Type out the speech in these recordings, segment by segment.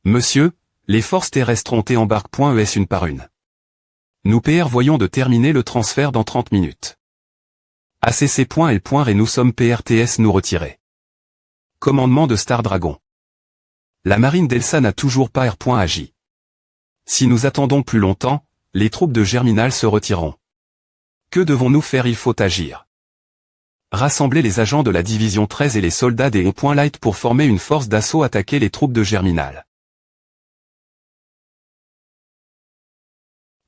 Monsieur, les forces terrestres ont embarque.es une par une. Nous voyons de terminer le transfert dans 30 minutes. ACC.L. et nous sommes PRTS nous retirer. Commandement de Star Dragon. La marine d'Elsa n'a toujours pas R.agi. Si nous attendons plus longtemps, les troupes de Germinal se retireront. Que devons-nous faire? Il faut agir. Rassembler les agents de la division 13 et les soldats des E.Light pour former une force d'assaut attaquer les troupes de Germinal.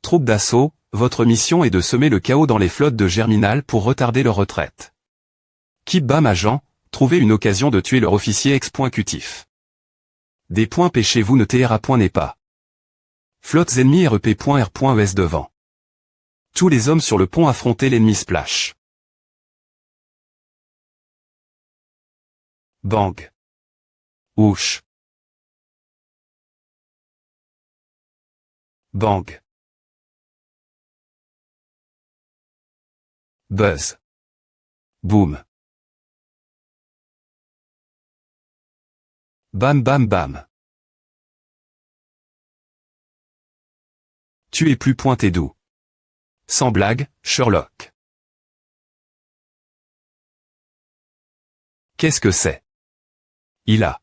Troupes d'assaut, votre mission est de semer le chaos dans les flottes de Germinal pour retarder leur retraite. Keep Bam agent, trouvez une occasion de tuer leur officier ex.cutif. Des points P chez vous ne n'est pas. Flottes ennemies REP.R.es devant. Tous les hommes sur le pont affronter l'ennemi splash. Bang. Ouch. Bang. Buzz. Boom. Bam bam bam. Tu es plus pointé doux. Sans blague, Sherlock. Qu'est-ce que c'est? Il a.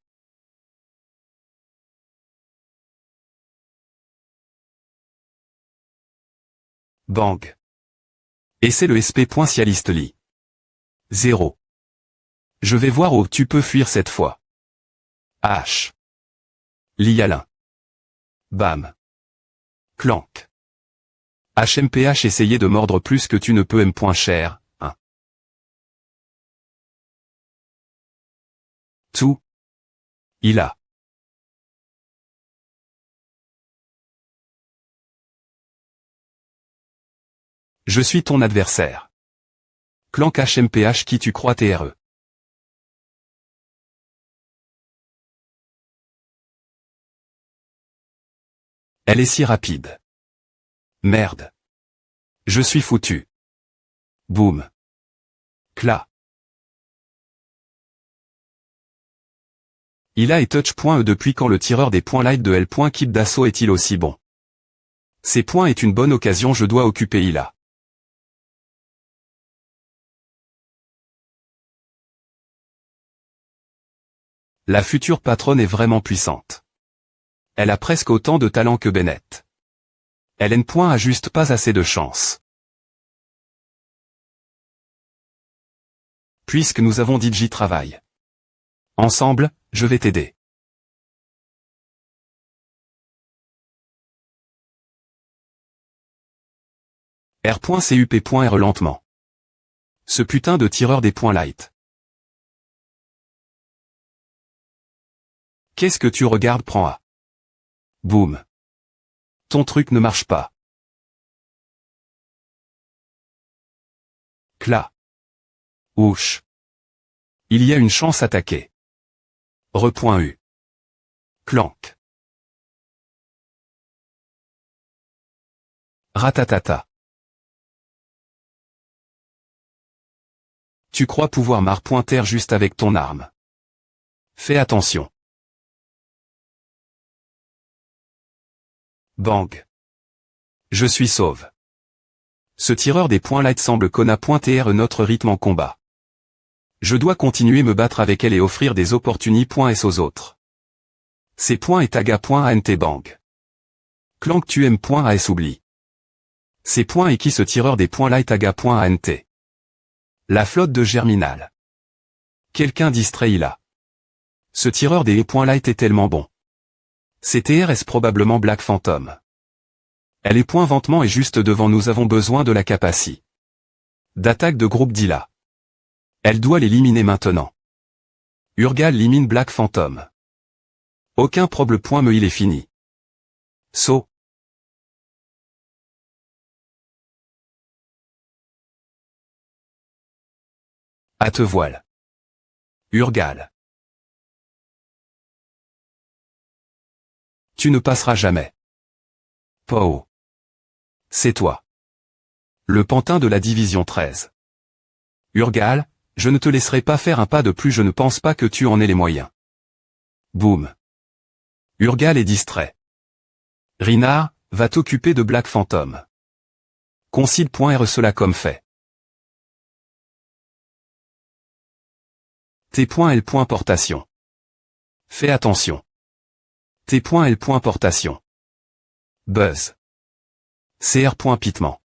Bang. Et c'est le SP.Cialiste lit. 0. Je vais voir où tu peux fuir cette fois. H. Lialin. Bam. Clank. HMPH essayer de mordre plus que tu ne peux M.Cher, 1. Tout. Il a. Je suis ton adversaire. Clank HMPH qui tu crois TRE. Elle est si rapide. Merde. Je suis foutu. Boum. Cla. Il a et touch.e depuis quand le tireur des points light de L. Keep d'assaut est-il aussi bon? Ces points est une bonne occasion, je dois occuper Ila. La future patronne est vraiment puissante. Elle a presque autant de talent que Bennett. Elle a juste pas assez de chance. Puisque nous avons dit j'y travaille. Ensemble, je vais t'aider. R.CUP.R lentement. Ce putain de tireur des points light. Qu'est-ce que tu regardes? Prends A. Boum. Ton truc ne marche pas. Cla. Ouch. Il y a une chance attaquée. Re.U. Clank. Ratatata. Tu crois pouvoir marre-pointer juste avec ton arme. Fais attention. Bang. Je suis sauve. Ce tireur des points light semble connaître notre rythme en combat. Je dois continuer me battre avec elle et offrir des opportunités aux autres. Ces points est aga.ant bang. Clank tu m.as oublie. Ces points et qui ce tireur des points light aga.ant. La flotte de Germinal. Quelqu'un distrait là. Ce tireur des points light est tellement bon. CTRS probablement Black Phantom. Elle est point ventement et juste devant, nous avons besoin de la capacité d'attaque de groupe d'Ila. Elle doit l'éliminer maintenant. Urgal élimine Black Phantom. Aucun problème. Me il est fini. So. À te voile. Urgal. Tu ne passeras jamais. Pow. C'est toi. Le pantin de la division 13. Urgal, je ne te laisserai pas faire un pas de plus, je ne pense pas que tu en aies les moyens. Boum. Urgal est distrait. Rinard, va t'occuper de Black Phantom. Concile.re cela comme fait. T.L. Portation. Fais attention. T.L. Portation. Buzz. Cr. Pitement.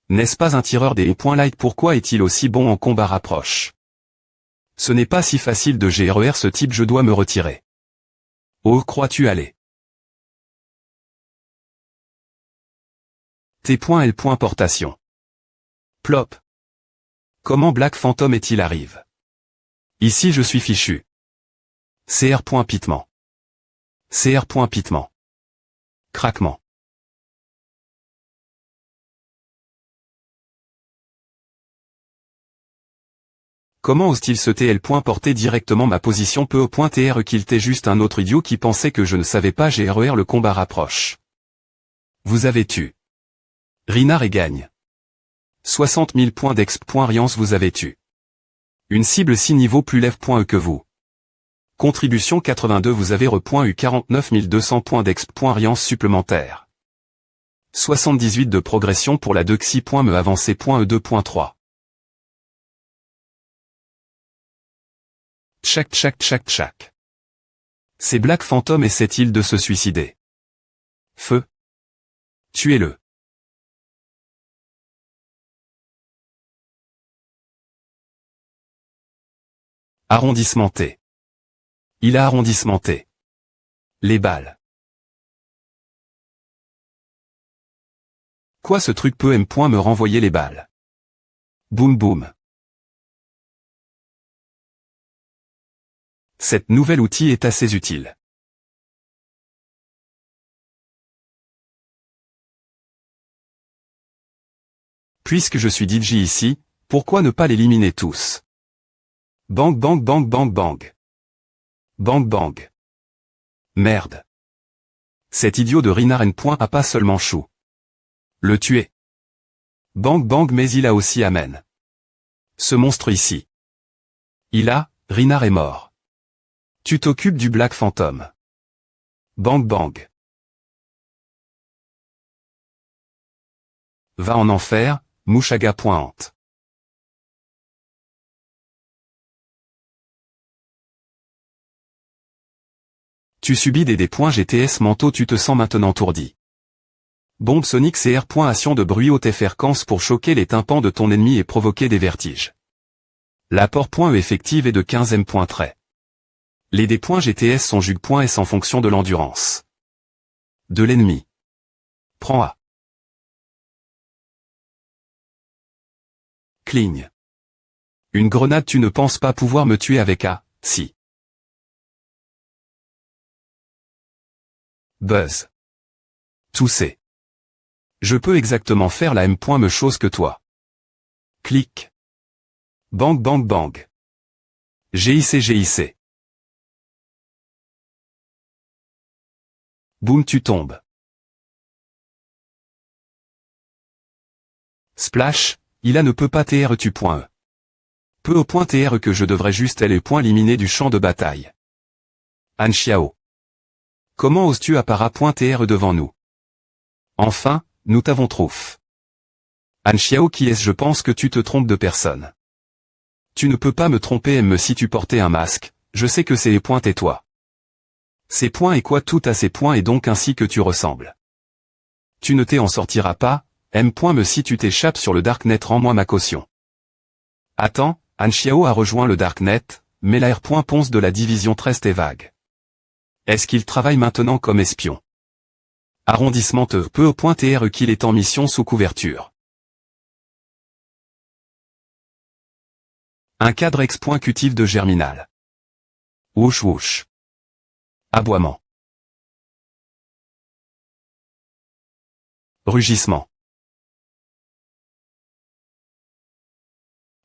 N'est-ce pas un tireur des .light? Pourquoi est-il aussi bon en combat rapproche? Ce n'est pas si facile de gérer ce type, je dois me retirer. Oh, crois-tu aller? T.L. Portation. Plop. Comment Black Phantom est-il arrive? Ici je suis fichu. Cr. Pitement. Cr. Pitement. Craquement. Comment ose-t-il se TL. Porter directement ma position peu au point TR qu'il t'est juste un autre idiot qui pensait que je ne savais pas GRER le combat rapproche. Vous avez tu. Rinard et gagne. 60 000 points d'exp. Riance vous avez tu. Une cible 6 niveaux plus lève.e que vous. Contribution 82 vous avez re.u 49 200 points d'exp. Riance supplémentaire. 78 de progression pour la 2xi. Me avancé.e 2.3. Tchac tchac tchac tchac. C'est Black Phantom essaie-t-il de se suicider? Feu. Tuez-le. Arrondissementé. Il a arrondissementé. Les balles. Quoi ce truc peut me renvoyer les balles? Boum boum. Cette nouvelle outil est assez utile. Puisque je suis DJ ici, pourquoi ne pas l'éliminer tous? Bang bang bang bang bang. Bang bang. Merde. Cet idiot de Rinard N. A pas seulement chou. Le tuer. Bang bang mais il a aussi amen. Ce monstre ici. Il a, Rinard est mort. Tu t'occupes du Black Phantom. Bang bang. Va en enfer, Mouchaga pointe. Tu subis des points GTS manteau, tu te sens maintenant tourdi. Bombe sonique CR. Action de bruit haute fréquence pour choquer les tympans de ton ennemi et provoquer des vertiges. L'apport .e effective est de 15 m. Les D.GTS sont jug.s en fonction de l'endurance de l'ennemi. Prends A. Cligne. Une grenade, tu ne penses pas pouvoir me tuer avec A, si. Buzz. Tousser. Je peux exactement faire la M. chose que toi. Clic. Bang bang bang. GIC. Boum tu tombes. Splash, il a ne peut pas TR tu.e. Peu au point TR que je devrais juste aller éliminer du champ de bataille. Anxiao. Comment oses-tu appara.tr devant nous? Enfin, nous t'avons trouf. Anxiao qui est-ce? Je pense que tu te trompes de personne. Tu ne peux pas me tromper si tu portais un masque, je sais que c'est les points et toi. Ces points et quoi tout à ces points et donc ainsi que tu ressembles. Tu ne t'en sortiras pas, me si tu t'échappes sur le Darknet rends-moi ma caution. Attends, Anxiao a rejoint le Darknet, mais la R.Ponce de la division Trest est vague. Est-ce qu'il travaille maintenant comme espion? Arrondissement peu au point TR qu'il est en mission sous couverture. Un cadre excutif de Germinal. Wouch wouch. Aboiement. Rugissement.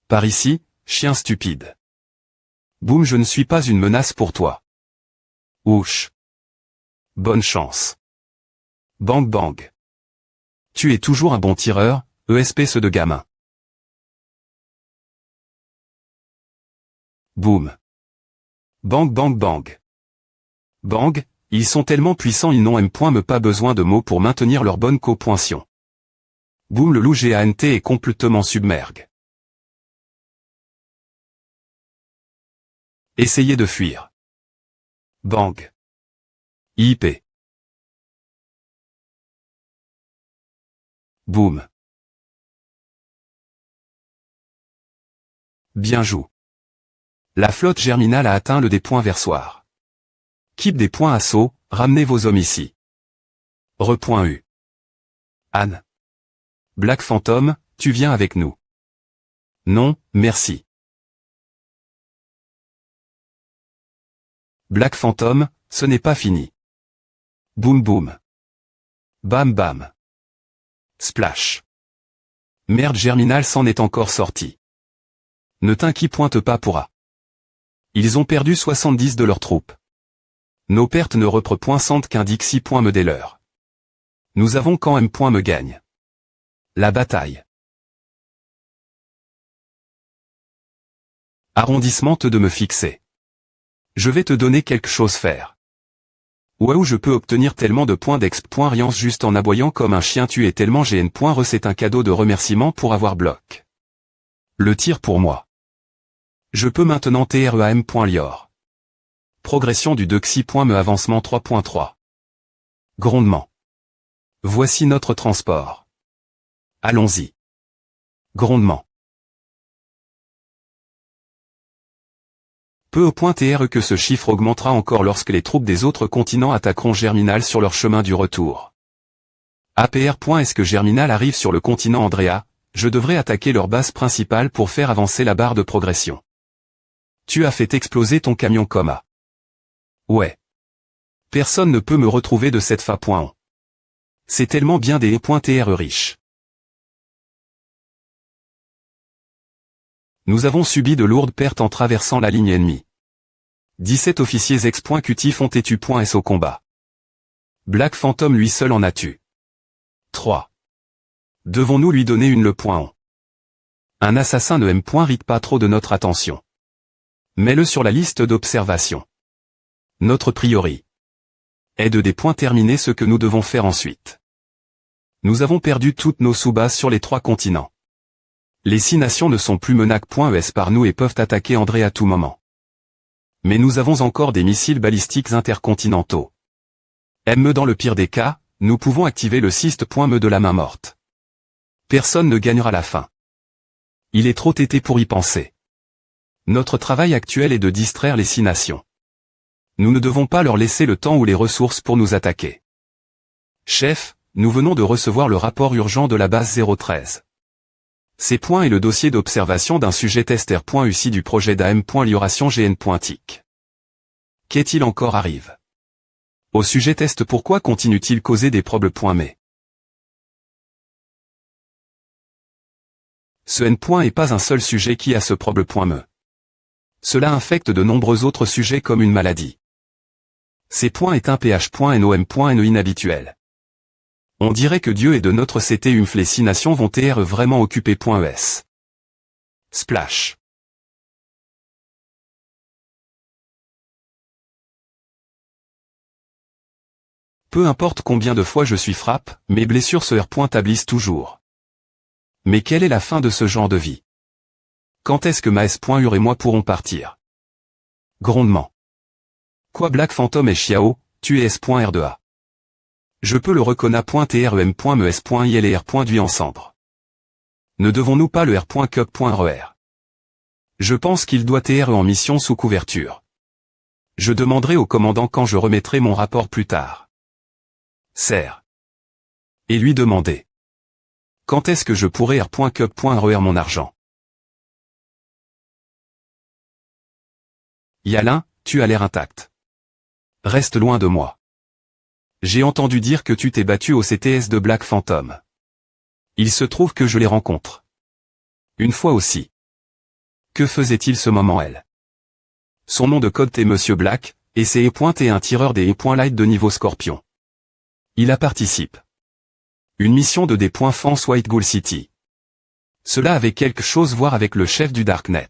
Par ici, chien stupide. Boum, je ne suis pas une menace pour toi. Ouch. Bonne chance. Bang bang. Tu es toujours un bon tireur, espèce de gamin. Boum. Bang bang bang. Bang, Ils sont tellement puissants, ils n'ont pas besoin de mots pour maintenir leur bonne copointion. Boum, le loup géant est complètement submerge. Essayez de fuir. Bang. IP. Boum. Bien joué. La flotte germinale a atteint le des points vers soir. Keep des points assaut, ramenez vos hommes ici. Repoint U. Anne. Black Phantom, tu viens avec nous. Non, merci. Black Phantom, ce n'est pas fini. Boum boum. Bam bam. Splash. Merde, Germinal s'en est encore sorti. Ne t'inquiète pas pour A. Ils ont perdu 70 de leurs troupes. Nos pertes ne représentent qu'indiquent 6 points me dès l'heure. Nous avons quand même point me gagne. La bataille. Arrondissement te de me fixer. Je vais te donner quelque chose faire. Waouh, je peux obtenir tellement de points d'exp. Rien juste en aboyant comme un chien tué tellement GN. C'est un cadeau de remerciement pour avoir bloc. Le tir pour moi. Je peux maintenant TREAM. Lior. Progression du 2xi. Me avancement 3.3. Grondement. Voici notre transport. Allons-y. Grondement. Peu au point TRE que ce chiffre augmentera encore lorsque les troupes des autres continents attaqueront Germinal sur leur chemin du retour. APR. Est-ce que Germinal arrive sur le continent Andrea, je devrais attaquer leur base principale pour faire avancer la barre de progression. Tu as fait exploser ton camion coma. Ouais. Personne ne peut me retrouver de cette fa. C'est tellement bien des TRE riches. Nous avons subi de lourdes pertes en traversant la ligne ennemie. 17 officiers ex.QT ont été tués au combat. Black Phantom lui seul en a tué. 3. Devons-nous lui donner une le point? Un assassin ne rite pas trop de notre attention. Mets-le sur la liste d'observation. Notre priori est de des points terminer ce que nous devons faire ensuite. Nous avons perdu toutes nos sous-bases sur les 3 continents. Les 6 nations ne sont plus menaces.es par nous et peuvent attaquer André à tout moment. Mais nous avons encore des missiles balistiques intercontinentaux. Dans le pire des cas, nous pouvons activer le système de la main morte. Personne ne gagnera la fin. Il est trop tété pour y penser. Notre travail actuel est de distraire les 6 nations. Nous ne devons pas leur laisser le temps ou les ressources pour nous attaquer. Chef, nous venons de recevoir le rapport urgent de la base 013. Ces points et le dossier d'observation d'un sujet tester.uci du projet d'AM.lioration GN.tic. Qu'est-il encore arrive? Au sujet test, pourquoi continue-t-il causer des problèmes? Mais ce N. est pas un seul sujet qui a ce problème. Cela infecte de nombreux autres sujets comme une maladie. Ces points est un pH.NOM.NE inhabituel. On dirait que Dieu est de notre CT les 6 nations vont être vraiment occupées.es. Splash. Peu importe combien de fois je suis frappe, mes blessures se tablissent toujours. Mais quelle est la fin de ce genre de vie? Quand est-ce que Maes.ur et moi pourrons partir? Grondement. Quoi Black Phantom et Xiao, tu es S.R2A. Je peux le reconna.trem.mes.il et R.du en cendre. Ne devons-nous pas le R.cup.RER? Je pense qu'il doit être en mission sous couverture. Je demanderai au commandant quand je remettrai mon rapport plus tard. Serre. Et lui demander. Quand est-ce que je pourrai R.cup.RER mon argent? Yalin, tu as l'air intact. Reste loin de moi. J'ai entendu dire que tu t'es battu au CTS de Black Phantom. Il se trouve que je les rencontre. Une fois aussi. Que faisait-il ce moment elle? Son nom de code est Monsieur Black, et c'est et un tireur des light de niveau Scorpion. Il a participe. Une mission de des France White Ghoul City. Cela avait quelque chose à voir avec le chef du Darknet.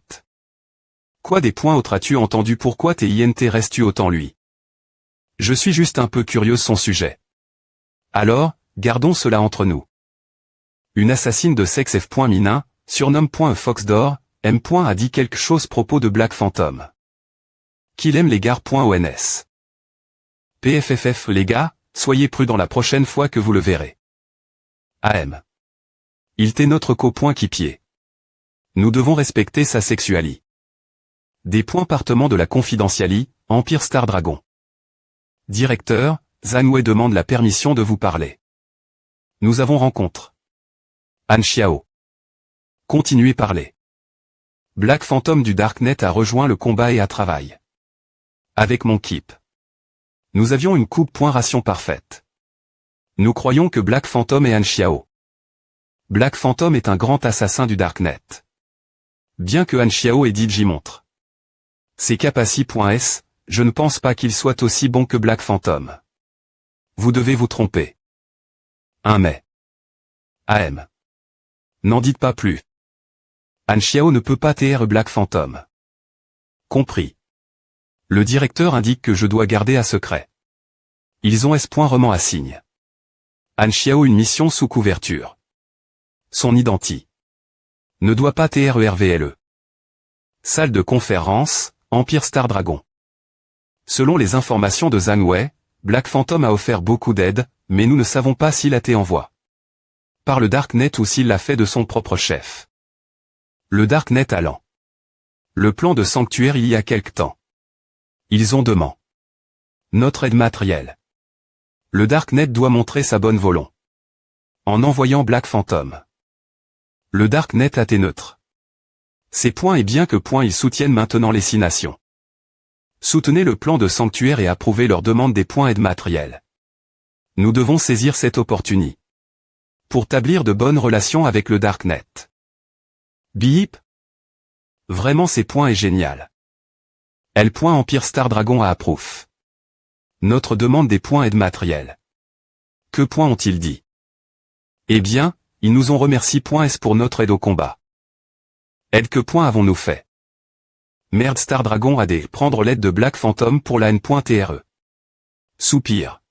Quoi des autres as-tu entendu? Pourquoi tes INT restes-tu autant lui? Je suis juste un peu curieuse son sujet. Alors, gardons cela entre nous. Une assassine de sexe F. Minin, surnomme Fox d'or, M. a dit quelque chose propos de Black Phantom. Qu'il aime les gars. ONS. PFFF les gars, soyez prudents la prochaine fois que vous le verrez. AM. Il t'est notre coéquipier. Nous devons respecter sa sexualité. Des partements de la confidentialité, Empire Star Dragon. Directeur, Zhang Wei demande la permission de vous parler. Nous avons rencontre. Han Xiao. Continuez parler. Black Phantom du Darknet a rejoint le combat et a travaillé. Avec mon keep. Nous avions une coupe ration parfaite. Nous croyons que Black Phantom est Han Xiao. Black Phantom est un grand assassin du Darknet. Bien que Han Xiao ait DJ montre ses capacités.s, je ne pense pas qu'il soit aussi bon que Black Phantom. Vous devez vous tromper. 1 mai. AM. N'en dites pas plus. Han Xiao ne peut pas TR Black Phantom. Compris. Le directeur indique que je dois garder à secret. Ils ont roman à signe. Han Xiao une mission sous couverture. Son identité ne doit pas TRERVLE. Salle de conférence, Empire Star Dragon. Selon les informations de Zhang Wei, Black Phantom a offert beaucoup d'aide, mais nous ne savons pas s'il a été envoyé par le Darknet ou s'il l'a fait de son propre chef. Le Darknet allant. Le plan de sanctuaire il y a quelque temps. Ils ont demandé notre aide matérielle. Le Darknet doit montrer sa bonne volonté. En envoyant Black Phantom. Le Darknet a été neutre. Ces points et bien que ils soutiennent maintenant les 6 nations. Soutenez le plan de sanctuaire et approuvez leur demande des aide matérielle. Nous devons saisir cette opportunité. Pour établir de bonnes relations avec le Darknet. Bip. Vraiment ces est génial. Empire Star Dragon a approuvé. Notre demande des aide matérielle. Que ont-ils dit? Eh bien, ils nous ont remercié S pour notre aide au combat. Aide que avons-nous fait? Merde Star Dragon a dû prendre l'aide de Black Phantom pour la N.TRE. Soupir.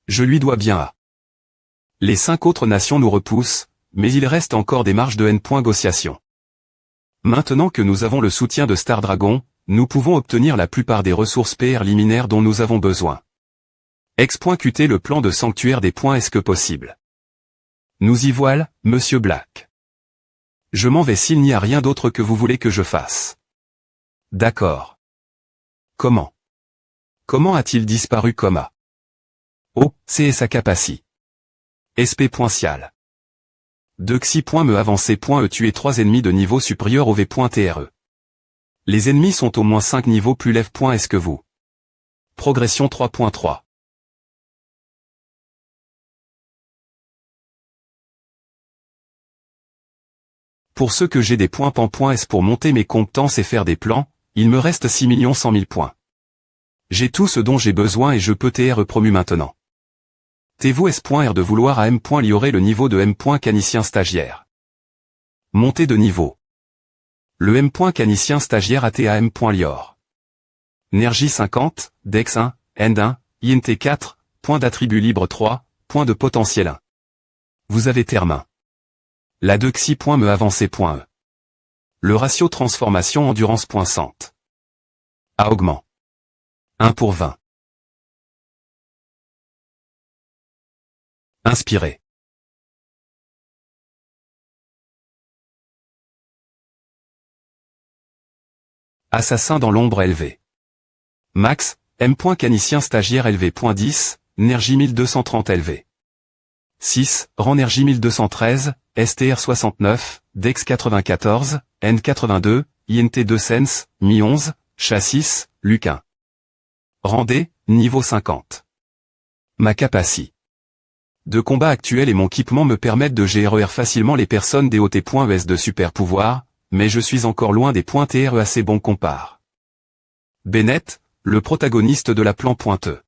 Je lui dois bien à. Les 5 autres nations nous repoussent, mais il reste encore des marges de négociation. Maintenant que nous avons le soutien de Star Dragon, nous pouvons obtenir la plupart des ressources PR liminaires dont nous avons besoin. Ex.QT le plan de sanctuaire des est-ce que possible. Nous y voilà, Monsieur Black. Je m'en vais s'il n'y a rien d'autre que vous voulez que je fasse. D'accord. Comment? Comment a-t-il disparu coma? Oh, c'est sa capacité. SP.Cial. De Xi. Me avancer. Tuer 3 ennemis de niveau supérieur au V.TRE. Les ennemis sont au moins 5 niveaux plus lève. Est-ce que vous? Progression 3.3. Pour ceux que j'ai des points S pour monter mes compétences et faire des plans, il me reste 6 100 000 points. J'ai tout ce dont j'ai besoin et je peux TR promu maintenant. T'es-vous S.R de vouloir à M. Liorer le niveau de M. Canicien stagiaire. Montée de niveau. Le M. Canicien stagiaire a T à M. Lior. Nergie 50, Dex 1, End 1, INT 4, point d'attribut libre 3, point de potentiel 1. Vous avez terme 1. La 2 Xi. Me avancer. E. Le ratio transformation endurance. Cent. À augment. 1 pour 20. Inspiré. Assassin dans l'ombre élevé. Max, M. Canicien stagiaire élevé. 10, Nergie 1230 élevé. 6, Rang Nergie 1213, STR 69, Dex 94, N 82, INT 2 Sense, Mi 11, Chassis, Luc 1. Rang D, niveau 50. Ma capacité de combat actuelle et mon équipement me permettent de gérer facilement les personnes des OT.ES de super pouvoir, mais je suis encore loin des TRE assez bons compare. Bennett, le protagoniste de la plan pointeux.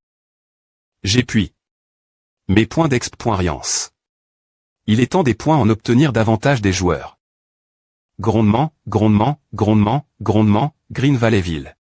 J'ai puis mes points d'exp.riance. Il est temps des points en obtenir davantage des joueurs. Grondement, grondement, grondement, grondement, Green Valleyville.